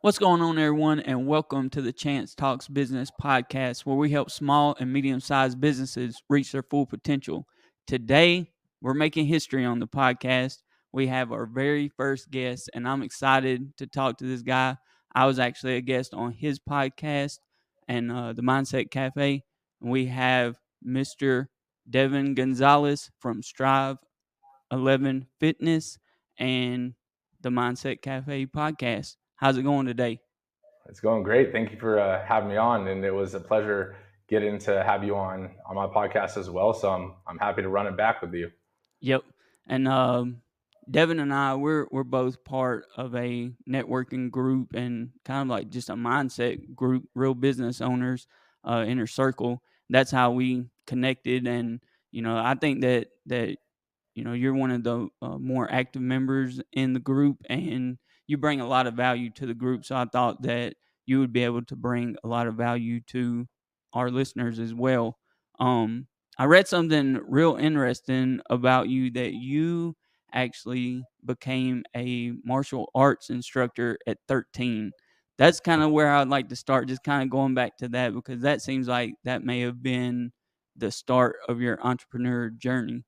What's going on, everyone, and welcome to the Chance Talks Business podcast, where we help small and medium sized businesses reach their full potential. Today, we're making history on the podcast. We have our very first guest, and I'm excited to talk to this guy. I was actually a guest on his podcast and the Mindset Cafe. And we have Mr. Devan Gonzalez from Strive 11 Fitness and the Mindset Cafe podcast. How's it going today? It's going great. Thank you for having me on, and it was a pleasure getting to have you on my podcast as well. So I'm happy to run it back with you. Yep. And Devin and I, we're both part of a networking group and kind of like just a mindset group, real business owners, inner circle. That's how we connected. And I think that you're one of the more active members in the group, and you bring a lot of value to the group. So I thought that you would be able to bring a lot of value to our listeners as well. Um, I read something real interesting about you, that you actually became a martial arts instructor at 13. That's kind of where I'd like to start, just kind of going back to that, because that seems like that may have been the start of your entrepreneur journey.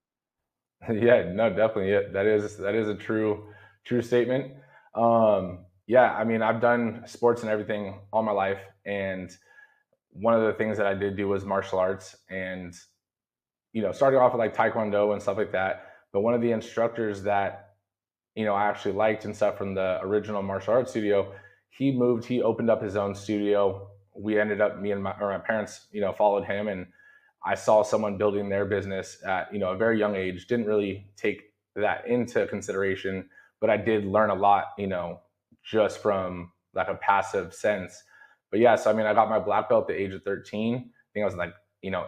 Yeah, no, definitely. Yeah, that is a true statement. Yeah, I mean, I've done sports and everything all my life, and one of the things that I did do was martial arts, and starting off with like Taekwondo and stuff like that. But one of the instructors that I actually liked and stuff from the original martial arts studio, he opened up his own studio. We ended up, me and my parents, followed him, and I saw someone building their business at, a very young age. Didn't really take that into consideration, but I did learn a lot, just from like a passive sense. But yeah, so I mean, I got my black belt at the age of 13. I think I was in like,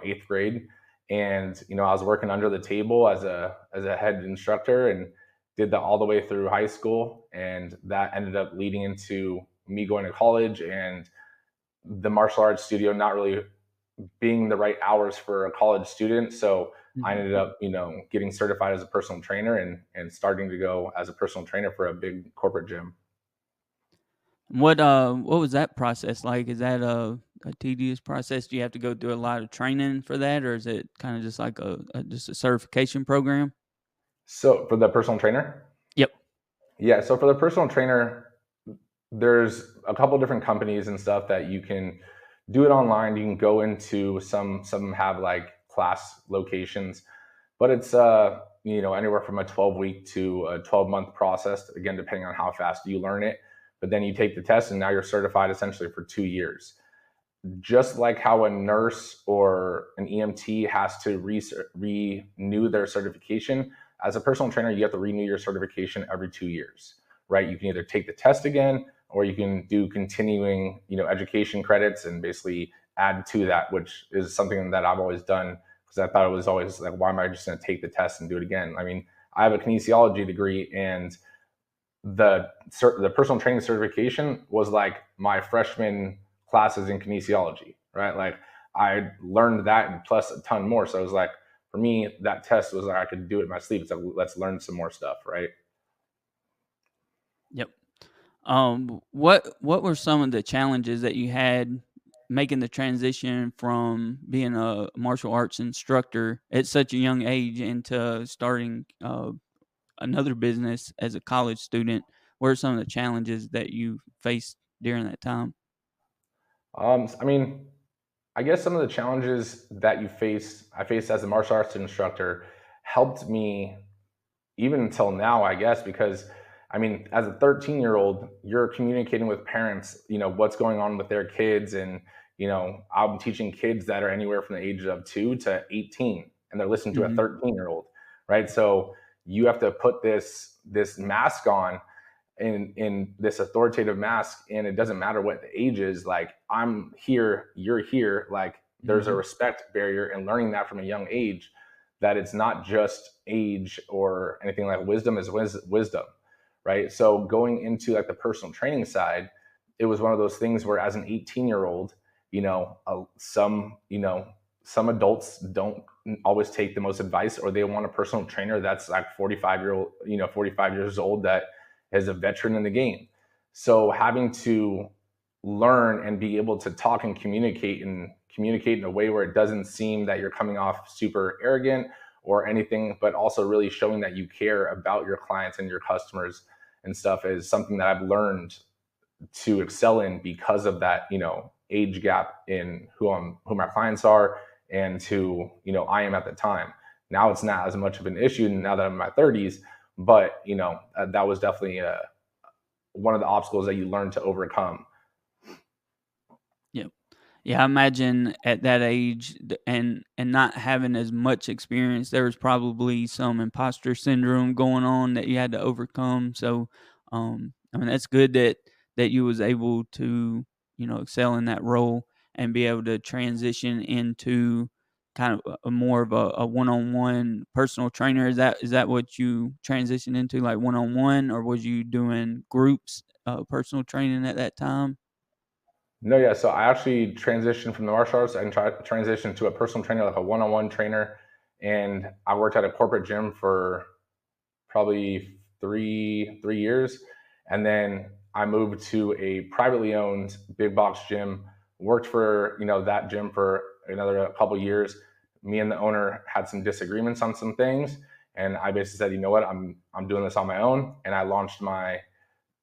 eighth grade. And, I was working under the table as a head instructor, and did that all the way through high school. And that ended up leading into me going to college, and the martial arts studio not really being the right hours for a college student. So I Mhm. ended up, getting certified as a personal trainer, and starting to go as a personal trainer for a big corporate gym. What was that process like? Is that a tedious process? Do you have to go through a lot of training for that, or is it kind of just like just a certification program? So for the personal trainer, Yep. yeah. So for the personal trainer, there's a couple different companies and stuff that you can do it online. You can go into some have like class locations, but it's anywhere from a 12-week to a 12-month process, again depending on how fast you learn it. But then you take the test, and now you're certified essentially for 2 years. Just like how a nurse or an EMT has to renew their certification, as a personal trainer, you have to renew your certification every 2 years, right? You can either take the test again, or you can do continuing, education credits, and basically add to that, which is something that I've always done, because I thought it was always like, why am I just going to take the test and do it again? I mean, I have a kinesiology degree, and the personal training certification was like my freshman classes in kinesiology, right? Like I learned that and plus a ton more. So it was like, for me, that test was like I could do it in my sleep. It's like, let's learn some more stuff, right? Yep. What were some of the challenges that you had making the transition from being a martial arts instructor at such a young age into starting another business as a college student? What are some of the challenges that you faced during that time? I mean, I guess some of the challenges that I faced as a martial arts instructor helped me even until now, I guess, because I mean, as a 13-year-old, you're communicating with parents, what's going on with their kids. And, I'm teaching kids that are anywhere from the age of 2 to 18, and they're listening to a Mhm. 13-year-old, right? So you have to put this mask on, in this authoritative mask, and it doesn't matter what the age is. Like, I'm here, you're here. Like, there's a Mhm. respect barrier, and learning that from a young age, that it's not just age or anything. Like, wisdom is wisdom, right? So going into like the personal training side, it was one of those things where, as an 18-year-old, some adults don't always take the most advice, or they want a personal trainer that's like 45 years old, that is a veteran in the game. So having to learn and be able to talk and communicate in a way where it doesn't seem that you're coming off super arrogant or anything, but also really showing that you care about your clients and your customers and stuff is something that I've learned to excel in because of that, age gap in who my clients are and who, I am at the time. Now it's not as much of an issue now that I'm in my 30s, but that was definitely one of the obstacles that you learn to overcome. Yep. Yeah, I imagine at that age and not having as much experience, there was probably some imposter syndrome going on that you had to overcome. So, I mean, that's good that you was able to, excel in that role and be able to transition into kind of a more of a one-on-one personal trainer. Is that what you transitioned into, like one-on-one, or was you doing groups, personal training at that time? No, yeah. So I actually transitioned from the martial arts and transitioned to a personal trainer, like a one-on-one trainer. And I worked at a corporate gym for probably three years, and then I moved to a privately owned big box gym. Worked for that gym for another couple years. Me and the owner had some disagreements on some things, and I basically said, you know what, I'm doing this on my own, and I launched my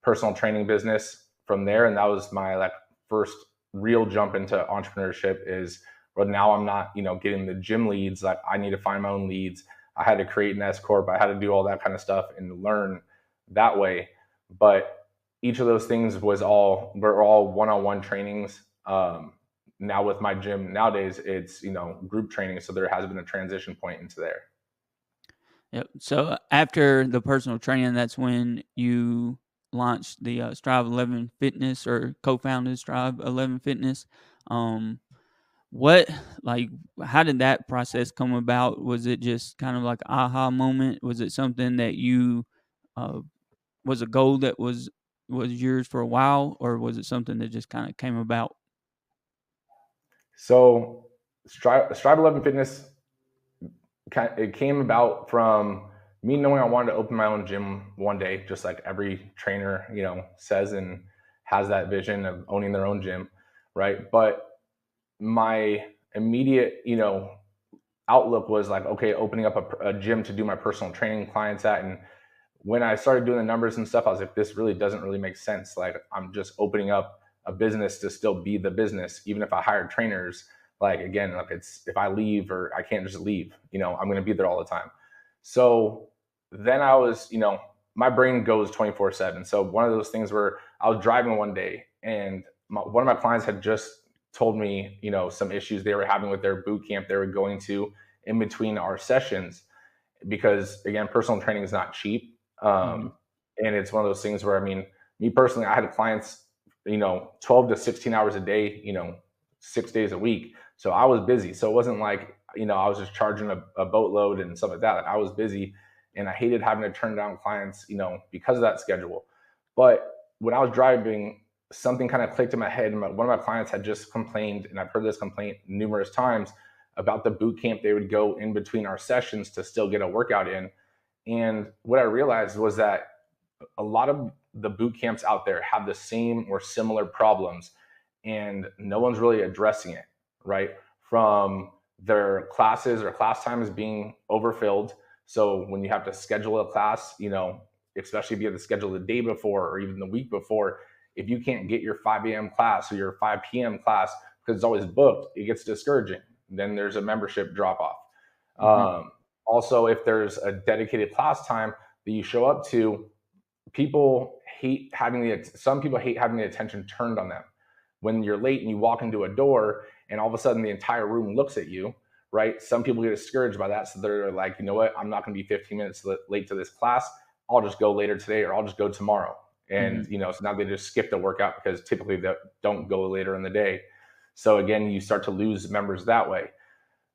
personal training business from there. And that was my like first real jump into entrepreneurship. Is well, now I'm not getting the gym leads. Like I need to find my own leads. I had to create an S corp. I had to do all that kind of stuff and learn that way. But each of those things were all one-on-one trainings. Now with my gym nowadays, it's group training. So there has been a transition point into there. Yep. So after the personal training, that's when you launched the Strive 11 Fitness, or co-founded Strive 11 Fitness. Um, what like how did that process come about? Was it just kind of like an aha moment? Was it something that you uh, was a goal that was yours for a while, or was it something that just kind of came about? So Strive 11 Fitness, it came about from me knowing I wanted to open my own gym one day, just like every trainer, says and has that vision of owning their own gym, right? But my immediate, outlook was like, okay, opening up a gym to do my personal training clients at. And when I started doing the numbers and stuff, I was like, this really doesn't really make sense. Like I'm just opening up a business to still be the business, even if I hire trainers. Like again, like it's if I leave or I can't just leave, I'm going to be there all the time. So then I was, my brain goes 24/7. So one of those things where I was driving one day and one of my clients had just told me, some issues they were having with their boot camp they were going to in between our sessions, because again, personal training is not cheap. Hmm. And it's one of those things where, I mean, me personally, I had clients, 12 to 16 hours a day, 6 days a week. So I was busy. So it wasn't like, I was just charging a boatload and stuff like that. Like I was busy and I hated having to turn down clients, because of that schedule. But when I was driving, something kind of clicked in my head. One of my clients had just complained, and I've heard this complaint numerous times, about the boot camp they would go in between our sessions to still get a workout in. And what I realized was that a lot of the boot camps out there have the same or similar problems, and no one's really addressing it, right? From their classes or class times being overfilled. So when you have to schedule a class, especially if you have to schedule the day before or even the week before, if you can't get your 5 a.m. class or your 5 p.m. class because it's always booked, it gets discouraging. Then there's a membership drop off. Hmm. Also, if there's a dedicated class time that you show up to, some people hate having the attention turned on them. When you're late and you walk into a door and all of a sudden the entire room looks at you, right? Some people get discouraged by that. So they're like, you know what? I'm not going to be 15 minutes late to this class. I'll just go later today or I'll just go tomorrow. Hmm. And, so now they just skip the workout because typically they don't go later in the day. So again, you start to lose members that way.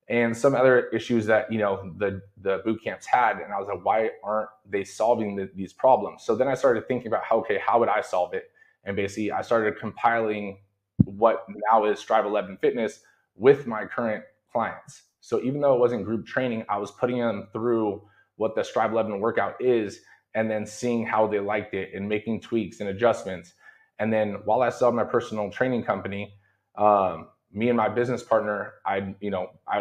And some other issues that the boot camps had, and I was like, why aren't they solving these problems? So then I started thinking about how would I solve it? And basically I started compiling what now is Strive 11 Fitness with my current clients. So even though it wasn't group training, I was putting them through what the Strive 11 workout is, and then seeing how they liked it and making tweaks and adjustments. And then while I still had my personal training company, me and my business partner,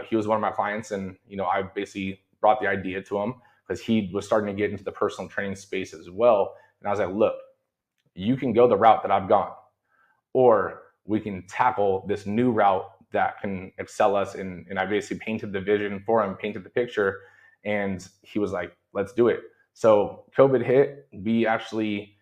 he was one of my clients, and I basically brought the idea to him because he was starting to get into the personal training space as well. And I was like, look, you can go the route that I've gone, or we can tackle this new route that can excel us. And I basically painted the vision for him, painted the picture, and he was like, let's do it. So COVID hit. We actually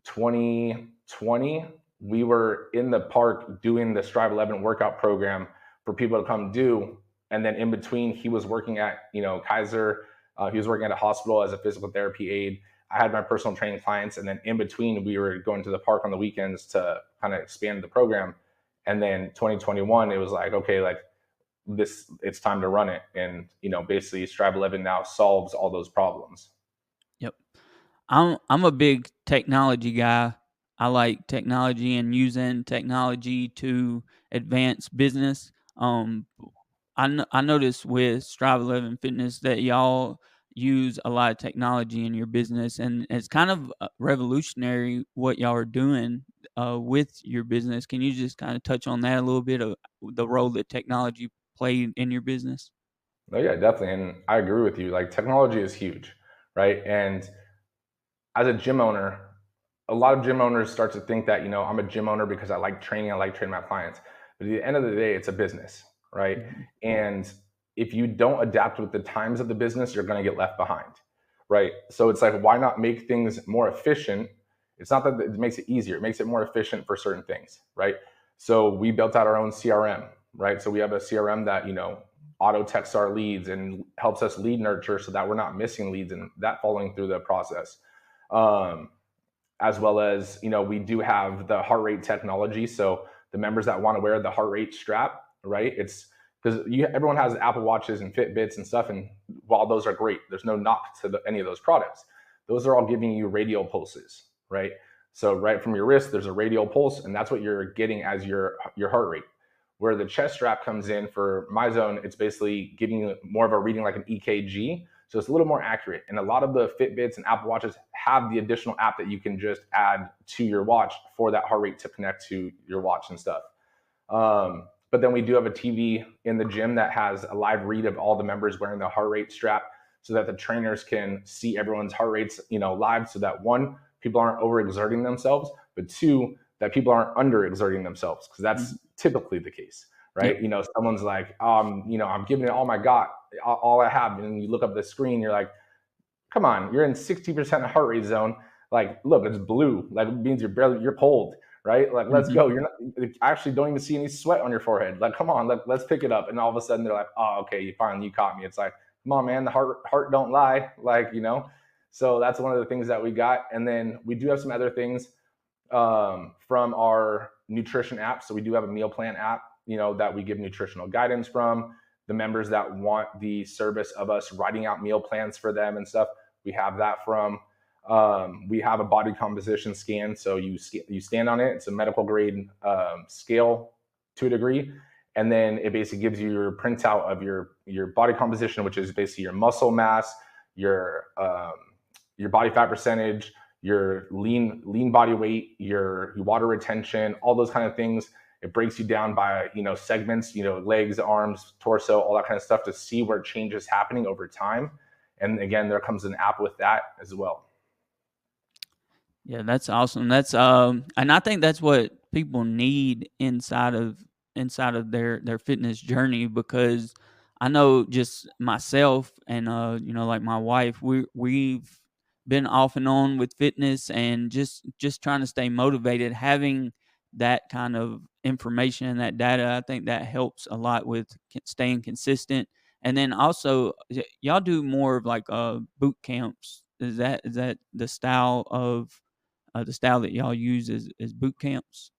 2020, we were in the park doing the Strive 11 workout program for people to come do. And then in between, he was working at Kaiser. He was working at a hospital as a physical therapy aide. I had my personal training clients, and then in between, we were going to the park on the weekends to kind of expand the program. And then 2021, it was like, okay, like this, it's time to run it. And basically, Strive 11 now solves all those problems. Yep. I'm a big technology guy. I like technology and using technology to advance business. I noticed with Strive 11 Fitness that y'all use a lot of technology in your business, and it's kind of revolutionary what y'all are doing with your business. Can you just kind of touch on that a little bit of the role that technology played in your business? Oh yeah, definitely. And I agree with you. Like technology is huge, right? And as a gym owner, a lot of gym owners start to think that, I'm a gym owner because I like training, I like training my clients. But at the end of the day, it's a business, right? Mhm. And if you don't adapt with the times of the business, you're going to get left behind, right? So it's like, why not make things more efficient? It's not that it makes it easier, it makes it more efficient for certain things, right? So we built out our own CRM, right? So we have a CRM that, auto texts our leads and helps us lead nurture so that we're not missing leads and that following through the process. Um, as well as we do have the heart rate technology. So the members that want to wear the heart rate strap, right? It's because everyone has Apple Watches and Fitbits and stuff, and while those are great, there's no knock to any of those products. Those are all giving you radial pulses, right? So right from your wrist, there's a radial pulse, and that's what you're getting as your heart rate. Where the chest strap comes in for my zone, it's basically giving you more of a reading like an EKG. So it's a little more accurate. And a lot of the Fitbits and Apple Watches have the additional app that you can just add to your watch for that heart rate to connect to your watch and stuff. But then we do have a TV in the gym that has a live read of all the members wearing the heart rate strap so that the trainers can see everyone's heart rates, live, so that one, people aren't overexerting themselves, but two, that people aren't underexerting themselves, because that's Mhm. typically the case, Yep. right? Someone's like, I'm giving it all my got, all I have, and you look up the screen, you're like, come on, you're in 60% heart rate zone. Like, look, it's blue. Like, it means you're cold, right? Like, let's Mhm. go. You're not, I actually don't even see any sweat on your forehead. Like, come on, let's pick it up. And all of a sudden they're like, oh, okay, you caught me. It's like, come on, man, the heart don't lie. Like, so that's one of the things that we got. And then we do have some other things from our nutrition app. So we do have a meal plan app, that we give nutritional guidance from. The members that want the service of us writing out meal plans for them and stuff, we have that from. We have a body composition scan, so you stand on it. It's a medical grade scale to a degree, and then it basically gives you your printout of your body composition, which is basically your muscle mass, your body fat percentage, your lean body weight, your water retention, all those kind of things. It breaks you down by segments, legs, arms, torso, all that kind of stuff, to see where change is happening over time. And again, there comes an app with that as well. Yeah, that's awesome. That's and I think that's what people need inside of their fitness journey, because I know just myself and like my wife, we've been off and on with fitness, and just trying to stay motivated, having that kind of information and that data, I think that helps a lot with staying consistent. And then also y'all do more of like boot camps. Is that the style that y'all use is boot camps?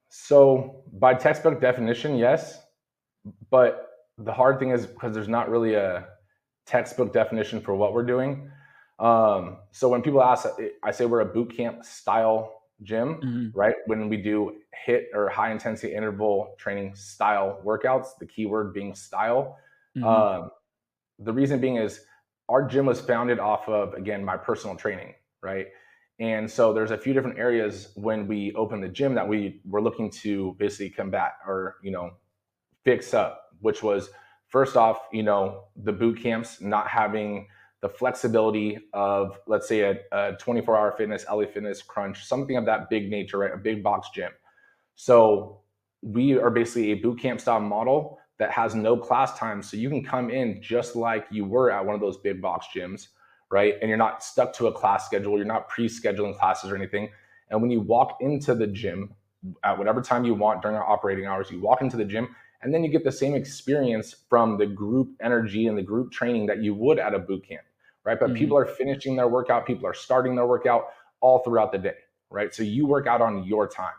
So by textbook definition, yes. But the hard thing is because there's not really a textbook definition for what we're doing. So when people ask, I say we're a boot camp style gym, Mhm, right? When we do hit or high intensity interval training style workouts, the keyword being style. mhm, Um, the reason being is our gym was founded off of, again, my personal training, right? And so there's a few different areas when we open the gym that we were looking to basically combat or, fix up, which was first off, the boot camps not having the flexibility of, let's say, a 24-hour fitness, LA Fitness, Crunch, something of that big nature, right? A big box gym. So we are basically a boot camp style model that has no class time. So you can come in just like you were at one of those big box gyms, right? And you're not stuck to a class schedule. You're not pre-scheduling classes or anything. And when you walk into the gym at whatever time you want during our operating hours, you walk into the gym and then you get the same experience from the group energy and the group training that you would at a boot camp, right? But Mm-hmm. people are finishing their workout, people are starting their workout all throughout the day, right? So you work out on your time.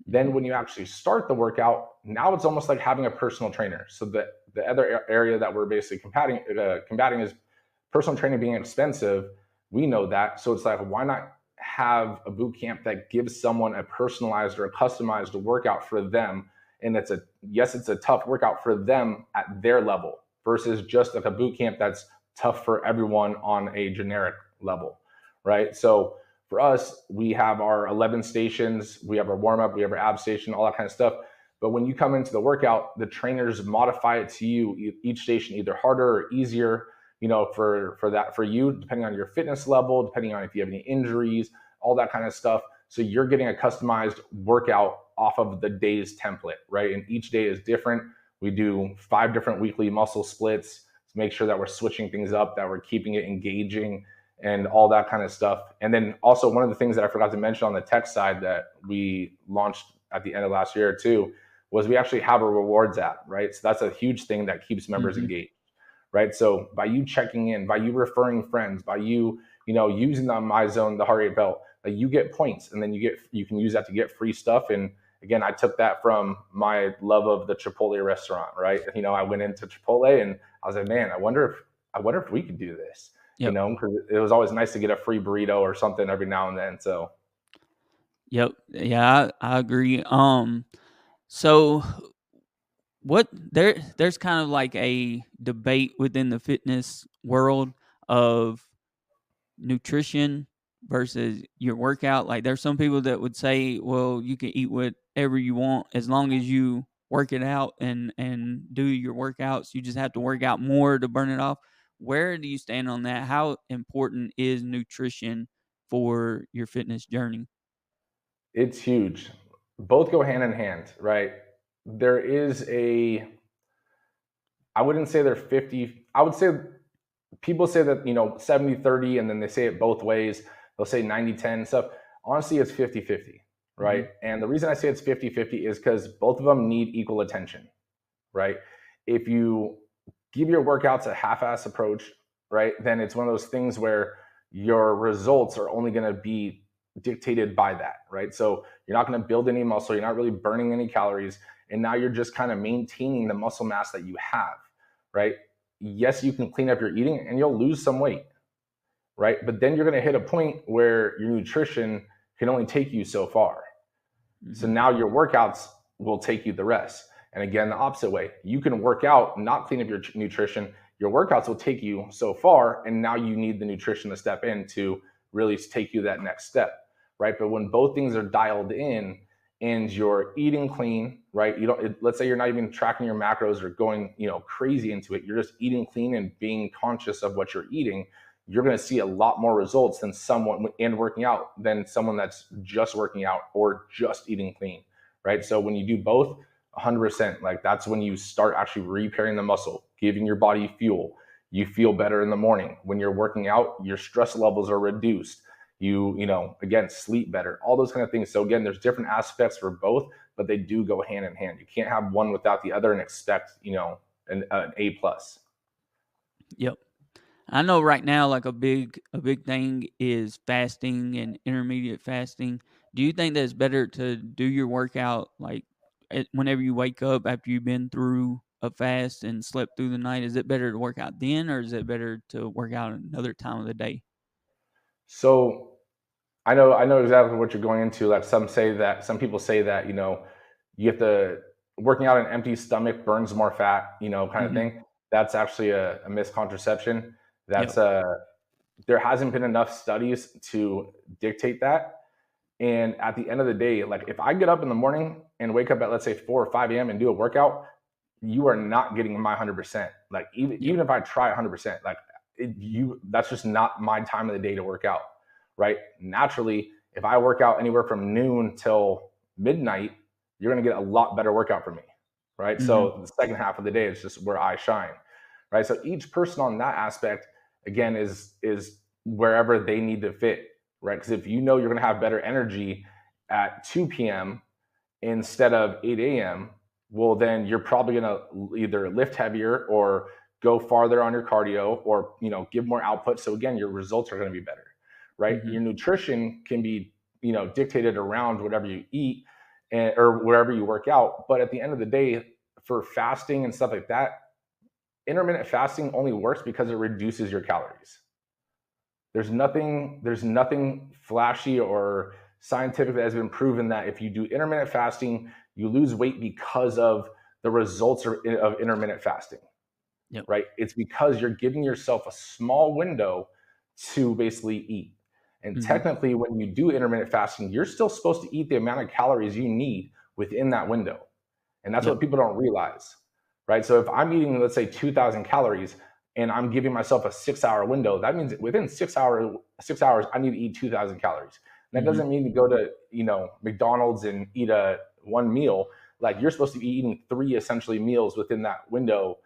Mm-hmm. Then when you actually start the workout, now it's almost like having a personal trainer. So the other area that we're basically combating is personal training being expensive. We know that. So it's like, why not have a boot camp that gives someone a personalized or a customized workout for them? And it's a tough workout for them at their level versus just like a boot camp that's tough for everyone on a generic level, right? So for us, we have our 11 stations, we have our warm up, we have our ab station, all that kind of stuff. But when you come into the workout, the trainers modify it to you, each station either harder or easier, for you, depending on your fitness level, depending on if you have any injuries, all that kind of stuff. So you're getting a customized workout off of the day's template, right? And each day is different. We do 5 different weekly muscle splits to make sure that we're switching things up, that we're keeping it engaging and all that kind of stuff. And then also one of the things that I forgot to mention on the tech side that we launched at the end of last year too was we actually have a rewards app, right? So that's a huge thing that keeps members Mm-hmm. engaged, right? So by you checking in, by you referring friends, by you, using the MyZone, the heart rate belt, like you get points, and then you can use that to get free stuff. And again, I took that from my love of the Chipotle restaurant, right? I went into Chipotle and I was like, man, I wonder if we could do this, Yep. because it was always nice to get a free burrito or something every now and then. So Yep. Yeah, I agree. So there's kind of like a debate within the fitness world of nutrition versus your workout. Like there's some people that would say, well, you can eat whatever you want as long as you work it out and do your workouts. You just have to work out more to burn it off. Where do you stand on that? How important is nutrition for your fitness journey? it's huge. Both go hand in hand, right? There is I wouldn't say they're 50. I would say people say that 70-30, and then they say it both ways. They'll say 90-10 stuff. Honestly, it's 50-50, Mm-hmm. right? And the reason I say it's 50-50 is because both of them need equal attention, right? If you give your workouts a half-ass approach, right, then it's one of those things where your results are only going to be dictated by that, right? So you're not going to build any muscle, you're not really burning any calories, and now you're just kind of maintaining the muscle mass that you have, right? Yes, you can clean up your eating and you'll lose some weight, right? But then you're going to hit a point where your nutrition can only take you so far. So Mm-hmm. now your workouts will take you the rest. And again, the opposite way. You can work out, not clean up your nutrition. Your workouts will take you so far, and now you need the nutrition to step in to really take you that next step, right? But when both things are dialed in and you're eating clean, right? You don't. Let's say you're not even tracking your macros or going, crazy into it. You're just eating clean and being conscious of what you're eating. You're going to see a lot more results than someone and working out than someone that's just working out or just eating clean, right? So when you do both, 100%, like that's when you start actually repairing the muscle, giving your body fuel. You feel better in the morning. When you're working out, your stress levels are reduced. Again, sleep better, all those kind of things. So again, there's different aspects for both, but they do go hand in hand. You can't have one without the other and expect, an A plus. Yep. I know right now, like a big thing is fasting and intermediate fasting. Do you think that it's better to do your workout like whenever you wake up after you've been through a fast and slept through the night? Is it better to work out then, or is it better to work out another time of the day? So I know exactly what you're going into. Like some people say that, you have to working out an empty stomach burns more fat, kind of Hmm. thing. That's actually a misconception. Yep. That's there hasn't been enough studies to dictate that. And at the end of the day, like if I get up in the morning and wake up at, let's say, 4 or 5 a.m. and do a workout, you are not getting my 100%. Like Yep. even if I try 100%, like that's just not my time of the day to work out, right? Naturally, if I work out anywhere from noon till midnight, you're going to get a lot better workout from me, right? Mhm. So the second half of the day is just where I shine, right? So each person on that aspect, again, is wherever they need to fit, right? Because if you know you're going to have better energy at 2 p.m. instead of 8 a.m., well, then you're probably going to either lift heavier or go farther on your cardio, or give more output. So again, your results are going to be better, right? Mhm. Your nutrition can be dictated around whatever you eat, or wherever you work out. But at the end of the day, for fasting and stuff like that, intermittent fasting only works because it reduces your calories. There's nothing flashy or scientific that has been proven that if you do intermittent fasting, you lose weight because of the results of intermittent fasting, Yep. right? It's because you're giving yourself a small window to basically eat. And Mhm. technically, when you do intermittent fasting, you're still supposed to eat the amount of calories you need within that window. And that's Yep. what people don't realize, right? So if I'm eating, let's say, 2,000 calories and I'm giving myself a 6 hour window, that means within 6 hours, I need to eat 2,000 calories. And that Mhm. doesn't mean to go to, McDonald's and eat a one meal. Like you're supposed to be eating three essentially meals within that window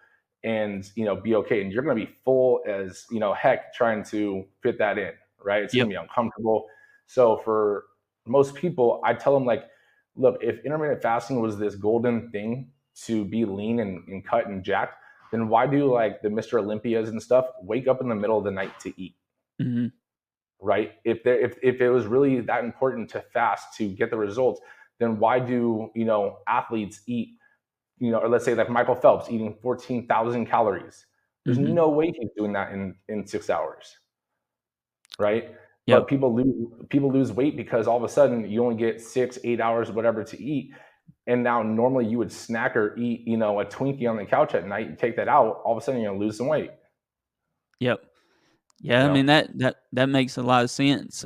and, be okay. And you're going to be full as, heck trying to fit that in, right? It's going Yep. to be uncomfortable. So for most people, I tell them like, look, if intermittent fasting was this golden thing to be lean and cut and jacked, then why do like the Mr. Olympias and stuff wake up in the middle of the night to eat, Mhm. right? If it was really that important to fast to get the results, then why do athletes eat, or let's say like Michael Phelps eating 14,000 calories? There's Mhm. no way he's doing that in 6 hours, right? Yep. But people lose weight because all of a sudden you only get 6, 8 hours, whatever, to eat. And now normally you would snack or eat, a Twinkie on the couch at night. You take that out, all of a sudden you're gonna lose some weight. Yep. Yeah, You I know, mean that makes a lot of sense.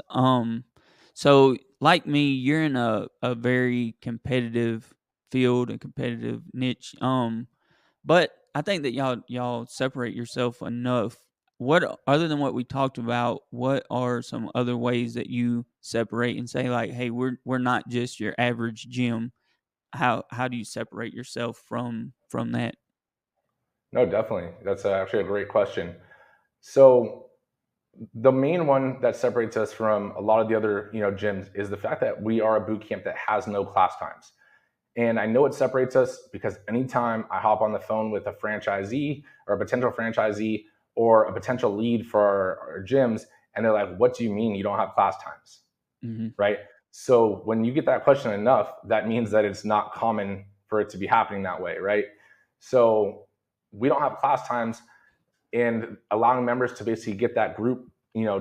So like me, you're in a very competitive field, a competitive niche. But I think that y'all separate yourself enough. What other than what we talked about, what are some other ways that you separate and say like, hey, we're not just your average gym. How do you separate yourself from that? no, definitely. That's actually a great question. So the main one that separates us from a lot of the other gyms is the fact that we are a boot camp that has no class times. And I know it separates us because anytime I hop on the phone with a franchisee or a potential franchisee or a potential lead for our gyms, and they're like, what do you mean you don't have class times? Mhm. Right? So when you get that question enough, that means that it's not common for it to be happening that way, right? So we don't have class times, and allowing members to basically get that group,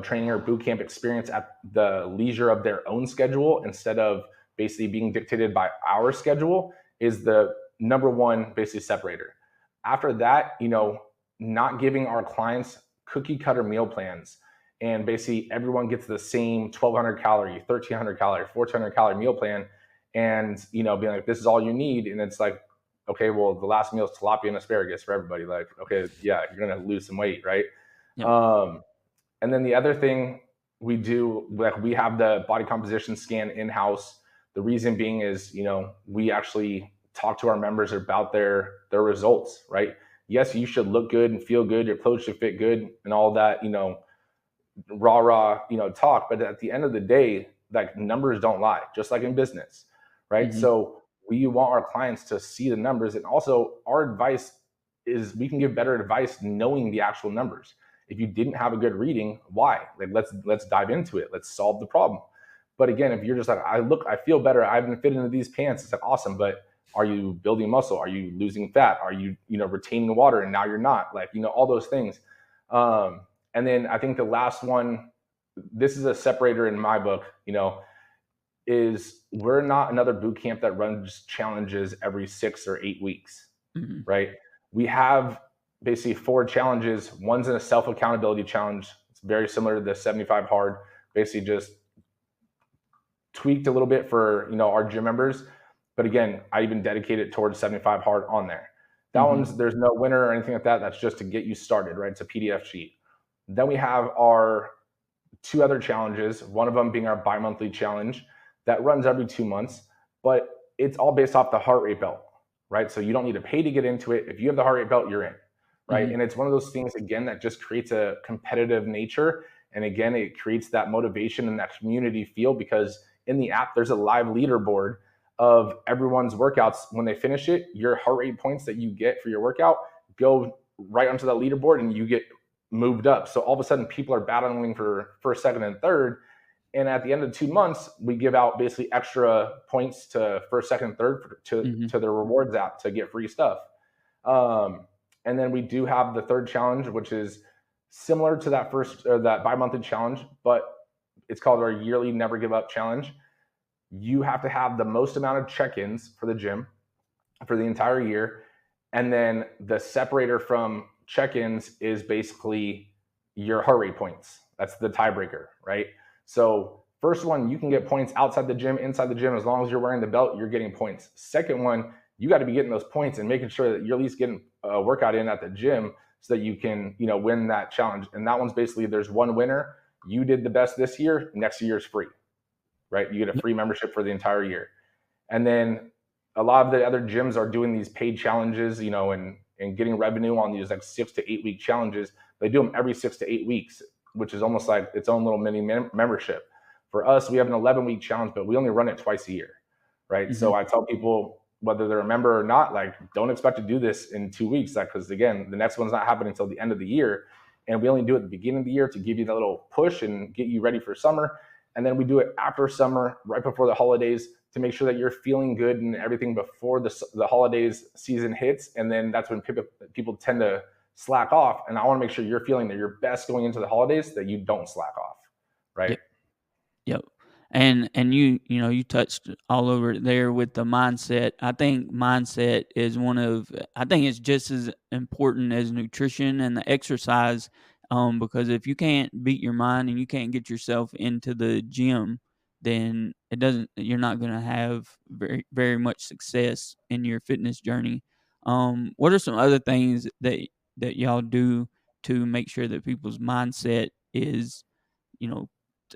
training or boot camp experience at the leisure of their own schedule instead of basically being dictated by our schedule is the number one basically separator. After that, not giving our clients cookie cutter meal plans and basically everyone gets the same 1,200 calorie, 1,300 calorie, 1,400 calorie meal plan, and being like, this is all you need. And it's like, okay, well, the last meal is tilapia and asparagus for everybody. Like, okay, yeah, you're gonna lose some weight, right? Yep. Um, and then the other thing we do, like, we have the body composition scan in house. The reason being is, we actually talk to our members about their results, right? Yes, you should look good and feel good. Your clothes should fit good, and all that, rah, talk. But at the end of the day, like numbers don't lie, just like in business, right? Mhm. So we want our clients to see the numbers. And also our advice is we can give better advice knowing the actual numbers. If you didn't have a good reading, why? Like let's dive into it. Let's solve the problem. But again, if you're just like, I feel better, I haven't fit into these pants, it's like awesome. But are you building muscle? Are you losing fat? Are you, retaining water and now you're not? Like, all those things. Um, and then I think the last one, this is a separator in my book, is we're not another boot camp that runs challenges every 6 or 8 weeks, Mhm. right? We have basically 4 challenges. One's a self accountability challenge. It's very similar to the 75 hard, basically just tweaked a little bit for our gym members. But again, I even dedicate it towards 75 hard on there. That Mm-hmm. one's there's no winner or anything like that. That's just to get you started, right? It's a PDF sheet. Then we have our two other challenges, one of them being our bi-monthly challenge that runs every 2 months, but it's all based off the heart rate belt, right? So you don't need to pay to get into it. If you have the heart rate belt, you're in, right? Mm-hmm. And it's one of those things, again, that just creates a competitive nature. And again, it creates that motivation and that community feel, because in the app, there's a live leaderboard of everyone's workouts. When they finish it, your heart rate points that you get for your workout go right onto that leaderboard and you get moved up. So all of a sudden, people are battling for first, second, and third. And at the end of 2 months, we give out basically extra points to first, second, third Mm-hmm. to the rewards app to get free stuff. And then we do have the third challenge, which is similar to that that bi-monthly challenge, but it's called our yearly never give up challenge. You have to have the most amount of check-ins for the gym for the entire year. And then the separator from check-ins is basically your heart rate points. That's the tiebreaker, right? So first one, you can get points outside the gym, inside the gym. As long as you're wearing the belt, you're getting points. Second one, you got to be getting those points and making sure that you're at least getting a workout in at the gym so that you can, win that challenge. And that one's basically, there's one winner. You did the best this year. Next year is free, right? You get a free membership for the entire year. And then a lot of the other gyms are doing these paid challenges, and getting revenue on these like 6 to 8 week challenges. They do them every 6 to 8 weeks, which is almost like its own little mini membership. For us, we have an 11-week challenge, but we only run it twice a year, right? Mm-hmm. So I tell people, whether they're a member or not, like, don't expect to do this in 2 weeks, because again, the next one's not happening until the end of the year, and we only do it at the beginning of the year to give you that little push and get you ready for summer. And then we do it after summer, right before the holidays, to make sure that you're feeling good and everything before the holidays season hits. And then that's when people tend to slack off. And I want to make sure you're feeling that you're best going into the holidays, that you don't slack off, right? Yep. Yep. And you touched all over it there with the mindset. I think mindset is I think it's just as important as nutrition and the exercise. Because if you can't beat your mind and you can't get yourself into the gym, then you're not going to have very, very much success in your fitness journey. What are some other things that y'all do to make sure that people's mindset is, you know,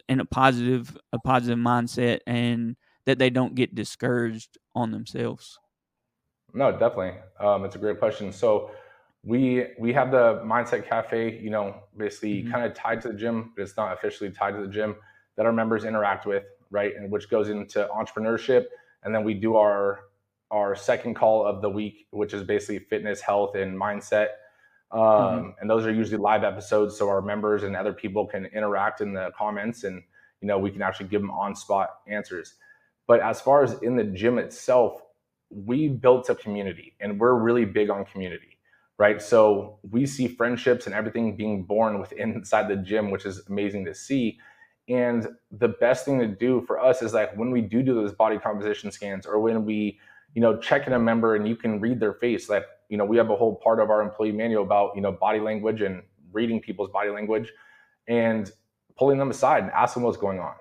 in a positive mindset, and that they don't get discouraged on themselves? No, definitely. It's a great question. So we have the Mindset Cafe, basically Mhm. kind of tied to the gym, but it's not officially tied to the gym, that our members interact with, right? And which goes into entrepreneurship. And then we do our second call of the week, which is basically fitness, health, and mindset. Mhm. And those are usually live episodes, so our members and other people can interact in the comments, and we can actually give them on spot answers. But as far as in the gym itself, we built a community, and we're really big on community, right? So we see friendships and everything being born within inside the gym, which is amazing to see. And the best thing to do for us is, like, when we do those body composition scans, or when we check in a member and you can read their face, like, we have a whole part of our employee manual about body language and reading people's body language, and pulling them aside and ask them what's going on,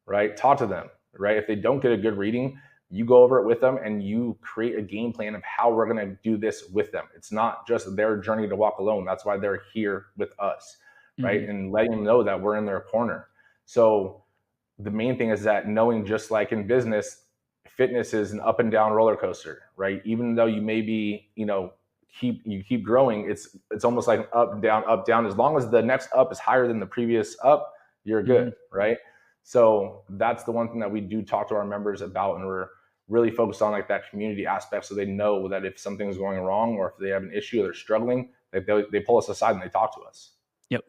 right? Talk to them, right? If they don't get a good reading, you go over it with them and you create a game plan of how we're going to do this with them. It's not just their journey to walk alone. That's why they're here with us, right? Mhm. And letting them know that we're in their corner. So the main thing is that knowing, just like in business, fitness is an up and down roller coaster, right? Even though you may be, keep growing, it's almost like up, down, up, down. As long as the next up is higher than the previous up, you're good, Mhm. right? So that's the one thing that we do talk to our members about, and we're really focused on, like, that community aspect, so they know that if something's going wrong or if they have an issue or they're struggling, they pull us aside and they talk to us. Yep.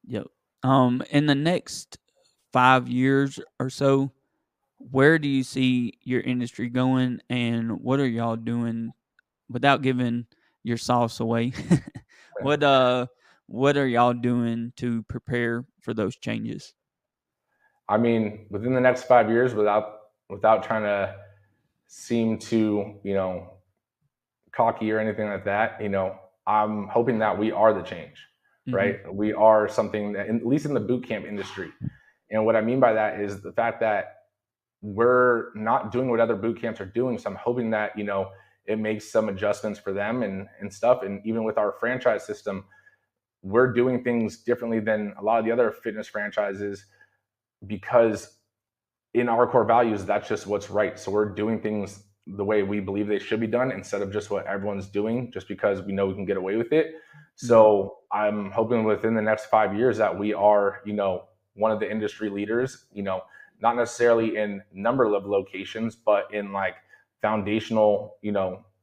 Yep. In the next 5 years or so, where do you see your industry going, and what are y'all doing, without giving your sauce away? What, what are y'all doing to prepare for those changes? I mean, within the next 5 years, without trying to seem too, cocky or anything like that, I'm hoping that we are the change, right? Mhm. We are something that, at least in the boot camp industry. And what I mean by that is the fact that we're not doing what other boot camps are doing. So I'm hoping that, it makes some adjustments for them and stuff. And even with our franchise system, we're doing things differently than a lot of the other fitness franchises because in our core values, that's just what's right. So we're doing things the way we believe they should be done instead of just what everyone's doing, just because we know we can get away with it. Mhm. So I'm hoping within the next 5 years that we are, one of the industry leaders, not necessarily in number of locations, but in like foundational,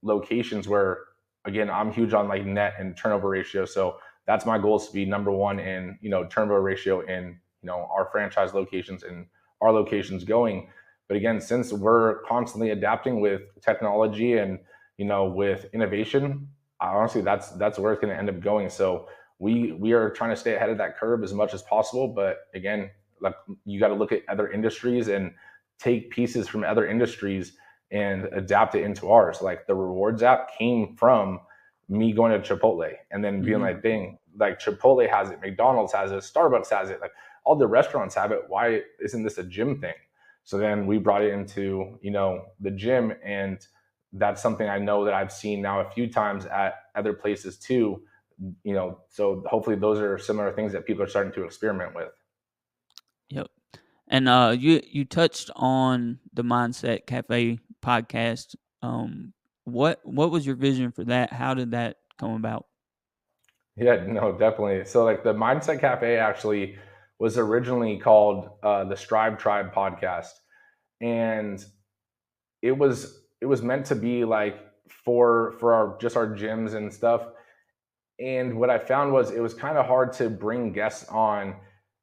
locations where, again, I'm huge on like net and turnover ratio. So that's my goal, is to be number one in, turnover ratio in, our franchise locations and our locations going. But again, since we're constantly adapting with technology and, with innovation, honestly, that's where it's going to end up going. So we are trying to stay ahead of that curve as much as possible. But again, like, you got to look at other industries and take pieces from other industries and adapt it into ours. Like the rewards app came from me going to Chipotle and then being Mhm. like, dang, like Chipotle has it, McDonald's has it, Starbucks has it, like all the restaurants have it. Why isn't this a gym thing? So then we brought it into, the gym, and that's something I know that I've seen now a few times at other places too. So hopefully those are similar things that people are starting to experiment with. Yep. And you touched on the Mindset Cafe podcast. What was your vision for that? How did that come about? Yeah, no, definitely. So like the Mindset Cafe actually was originally called the Strive Tribe podcast, and it was meant to be like for our just our gyms and stuff. And what I found was it was kind of hard to bring guests on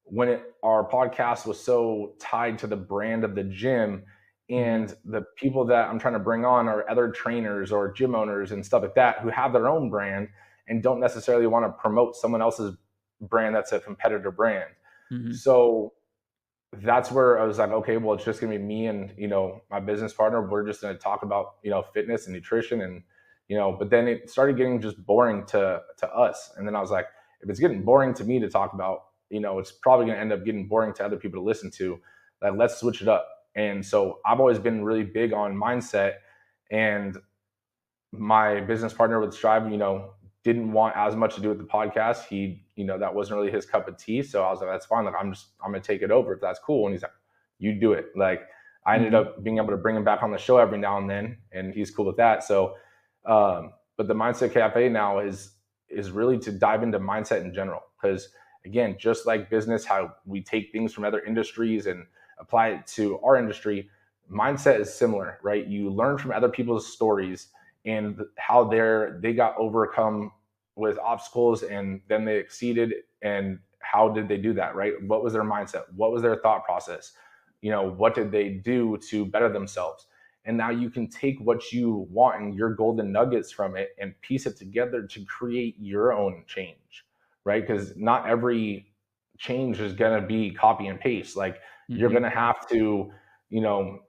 when our podcast was so tied to the brand of the gym. Mhm. And the people that I'm trying to bring on are other trainers or gym owners and stuff like that who have their own brand and don't necessarily want to promote someone else's brand that's a competitor brand. Mhm. So that's where I was like, okay, well, it's just gonna be me and, my business partner. We're just gonna talk about, fitness and nutrition and, but then it started getting just boring to us. And then I was like, if it's getting boring to me to talk about, it's probably gonna end up getting boring to other people to listen to. Like, let's switch it up. And so I've always been really big on mindset, and my business partner with Strive, didn't want as much to do with the podcast. He, that wasn't really his cup of tea. So I was like, that's fine. Like, I'm gonna take it over if that's cool. And he's like, you do it. Like, I ended Mhm. up being able to bring him back on the show every now and then, and he's cool with that. So, but the Mindset Cafe now is really to dive into mindset in general. Because again, just like business, how we take things from other industries and apply it to our industry, mindset is similar, right? You learn from other people's stories and how they got overcome with obstacles and then they exceeded, and how did they do that, right? What was their mindset? What was their thought process? What did they do to better themselves? And now you can take what you want and your golden nuggets from it and piece it together to create your own change, right? Because not every change is going to be copy and paste. Like, you're going Mhm. to have to, you know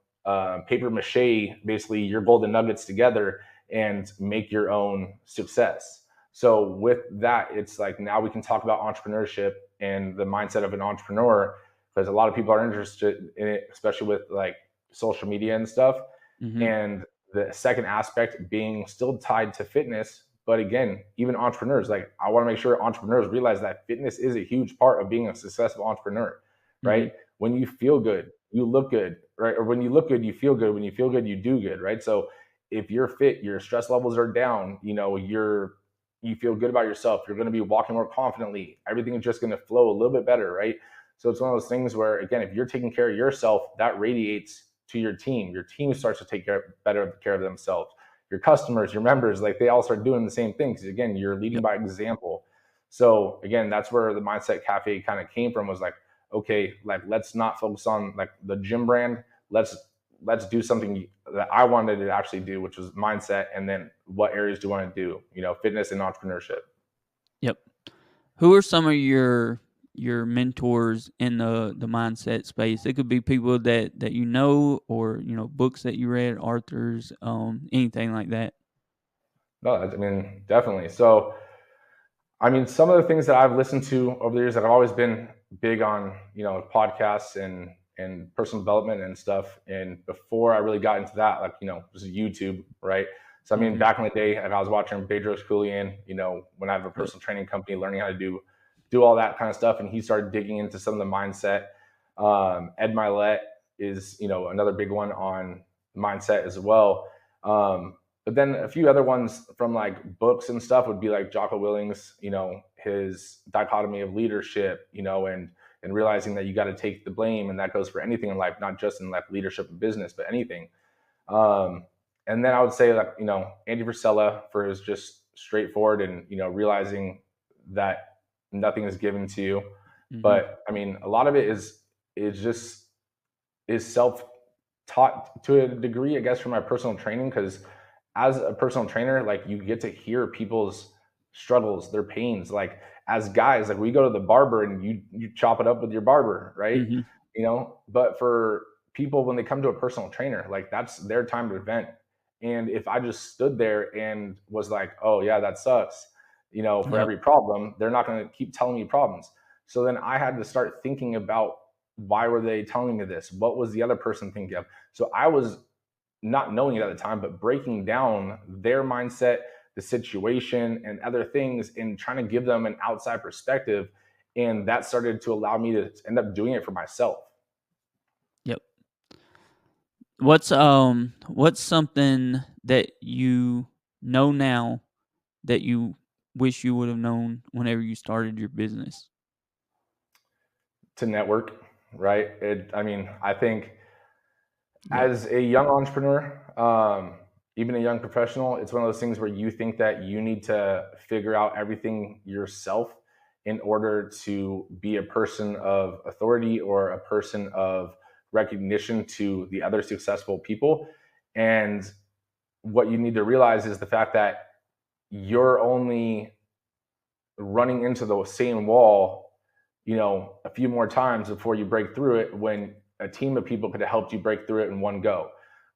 paper mache basically your golden nuggets together and make your own success. So with that, it's like now we can talk about entrepreneurship and the mindset of an entrepreneur, because a lot of people are interested in it, especially with like social media and stuff. Mhm. And the second aspect being still tied to fitness. But again, even entrepreneurs, like, I want to make sure entrepreneurs realize that fitness is a huge part of being a successful entrepreneur, Mhm. right? When you feel good, you look good, right? Or when you look good, you feel good. When you feel good, you do good, right? So if you're fit, your stress levels are down, you feel good about yourself, you're going to be walking more confidently, everything is just going to flow a little bit better, right? So it's one of those things where, again, if you're taking care of yourself, that radiates to your team starts to take better care of themselves, your customers, your members, like, they all start doing the same thing, because again, you're leading Yep. by example. So again, that's where the Mindset Cafe kind of came from, was like, okay, like, let's not focus on like the gym brand, let's do something that I wanted to actually do, which was mindset. And then what areas do you want to do? Fitness and entrepreneurship. Yep. Who are some of your mentors in the mindset space? It could be people that you know, or books that you read, authors, anything like that. No, I mean, definitely. So I mean, some of the things that I've listened to over the years, I've always been big on, podcasts and personal development and stuff. And before I really got into that, like, this is YouTube, right? So I mean, Mm-hmm. back in the day, like I was watching Bedros Keuilian, when I have a Yep. personal training company, learning how to do all that kind of stuff, and he started digging into some of the mindset. Ed Milet is, another big one on mindset as well. But then a few other ones from like books and stuff would be like Jocko Willing's, his dichotomy of leadership, and realizing that you got to take the blame, and that goes for anything in life, not just in like leadership and business, but anything. Um, and then I would say like, Andy Frisella for his just straightforward and, realizing that nothing is given to you. Mm-hmm. But I mean, a lot of it is just is self taught to a degree, I guess, from my personal training. Because as a personal trainer, like you get to hear people's struggles, their pains. Like as guys, like we go to the barber and you chop it up with your barber, right? Mm-hmm. But for people when they come to a personal trainer, like that's their time to vent. And if I just stood there and was like, oh yeah, that sucks, for Yep. every problem, they're not going to keep telling me problems. So then I had to start thinking about why were they telling me this? What was the other person thinking of? So I was not knowing it at the time, but breaking down their mindset, the situation, and other things, and trying to give them an outside perspective. And that started to allow me to end up doing it for myself. Yep. What's something that you know now that you wish you would have known whenever you started your business? To network, right? I mean, I think Yep. as a young entrepreneur, even a young professional, it's one of those things where you think that you need to figure out everything yourself in order to be a person of authority or a person of recognition to the other successful people. And what you need to realize is the fact that you're only running into the same wall, a few more times before you break through it, when a team of people could have helped you break through it in one go,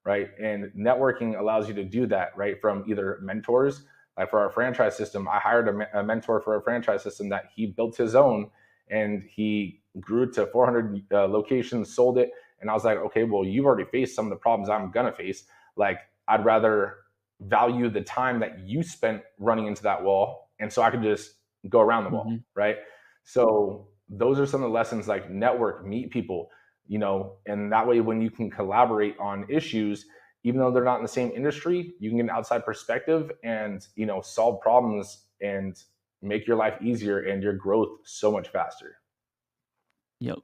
right? And networking allows you to do that, right? From either mentors, like for our franchise system, I hired a mentor for a franchise system that he built his own, and he grew it to 400 locations, sold it. And I was like, okay, well, you've already faced some of the problems I'm gonna face. Like, I'd rather value the time that you spent running into that wall, and so I could just go around the Mm-hmm. wall, right? So those are some of the lessons, like network, meet people, and that way when you can collaborate on issues, even though they're not in the same industry, you can get an outside perspective and, solve problems and make your life easier and your growth so much faster. Yep.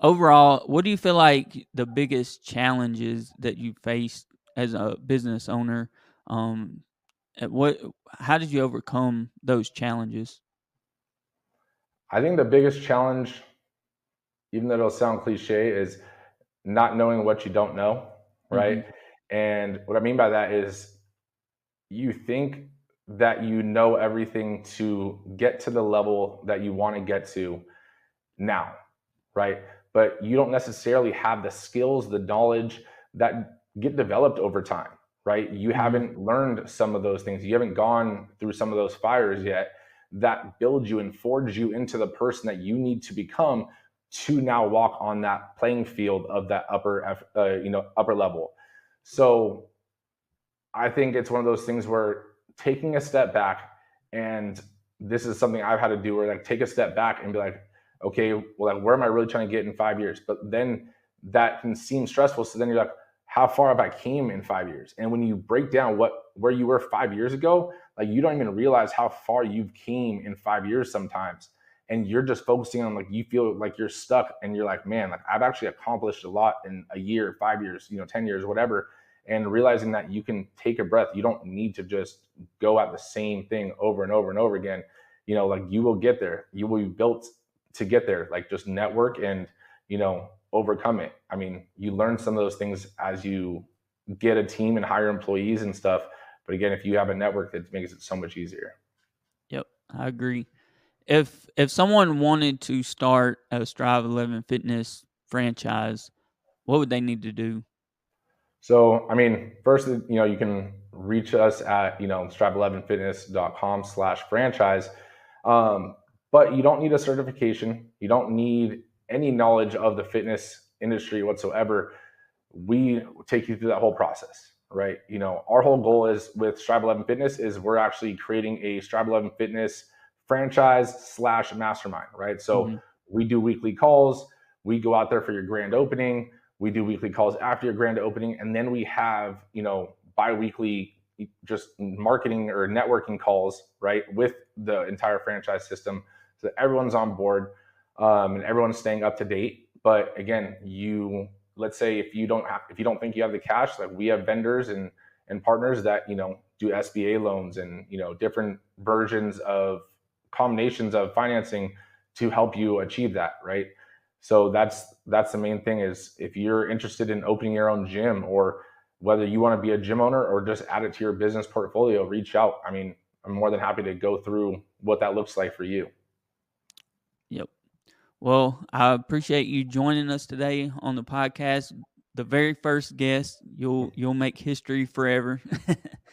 Overall, what do you feel like the biggest challenges that you faced as a business owner? Um, what? How did you overcome those challenges? I think the biggest challenge, even though it'll sound cliche, is not knowing what you don't know, Mm-hmm. right? And what I mean by that is you think that you know everything to get to the level that you want to get to now, right? But you don't necessarily have the skills, the knowledge that get developed over time, right? You Mm-hmm. haven't learned some of those things. You haven't gone through some of those fires yet that build you and forge you into the person that you need to become to now walk on that playing field of that upper level. So I think it's one of those things where taking a step back, and this is something I've had to do, where like take a step back and be like, okay, well, like, where am I really trying to get in 5 years? But then that can seem stressful. So then you're like, how far have I came in 5 years? And when you break down where you were 5 years ago, like you don't even realize how far you've came in 5 years sometimes. And you're just focusing on, like, you feel like you're stuck and you're like, man, like I've actually accomplished a lot in a year, 5 years, 10 years, whatever. And realizing that you can take a breath. You don't need to just go at the same thing over and over and over again. Like you will get there. You will be built to get there. Like just network and, overcome it. I mean, you learn some of those things as you get a team and hire employees and stuff. But again, if you have a network, that makes it so much easier. Yep, I agree. If someone wanted to start a Strive 11 Fitness franchise, what would they need to do? So, I mean, first, you can reach us at, strive11fitness.com/franchise. Um, but you don't need a certification. You don't need any knowledge of the fitness industry whatsoever. We take you through that whole process, right? Our whole goal is with Strive 11 Fitness is we're actually creating a Strive 11 Fitness franchise slash mastermind, right? So Mm-hmm. we do weekly calls. We go out there for your grand opening. We do weekly calls after your grand opening, and then we have bi-weekly just marketing or networking calls, right, with the entire franchise system, so that everyone's on board, and everyone's staying up to date. But again, let's say if you don't think you have the cash, like we have vendors and partners that do SBA loans and different versions of combinations of financing to help you achieve that, right? So that's the main thing, is if you're interested in opening your own gym, or whether you want to be a gym owner or just add it to your business portfolio, reach out. I mean, I'm more than happy to go through what that looks like for you. Yep. Well, I appreciate you joining us today on the podcast. The very first guest, you'll make history forever.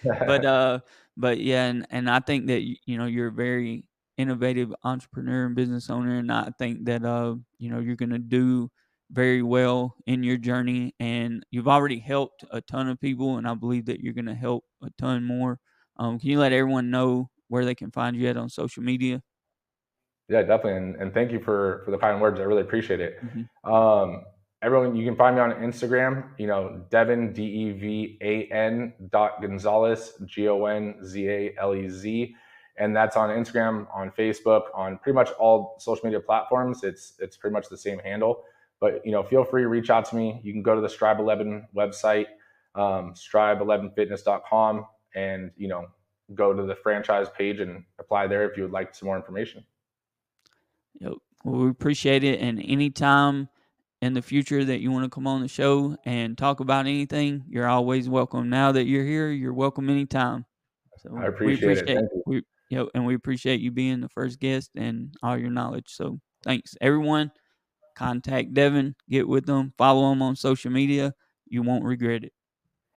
but but yeah, and I think that you're a very innovative entrepreneur and business owner, and I think that you're gonna do very well in your journey, and you've already helped a ton of people, and I believe that you're gonna help a ton more. Can you let everyone know where they can find you at on social media? Yeah, definitely. And thank you for the kind words. I really appreciate it. Mm-hmm. Everyone, you can find me on Instagram, Devan, Devan dot Gonzalez, Gonzalez. And that's on Instagram, on Facebook, on pretty much all social media platforms. It's pretty much the same handle. But feel free to reach out to me. You can go to the Strive 11 website, strive11fitness.com, and go to the franchise page and apply there if you would like some more information. Yep. Well, we appreciate it. And anytime in the future that you want to come on the show and talk about anything, you're always welcome. Now that you're here, you're welcome anytime. I So we appreciate it. appreciate Thank you. and we appreciate you being the first guest and all your knowledge. So thanks, everyone. Contact Devan, get with them, follow him on social media. You won't regret it.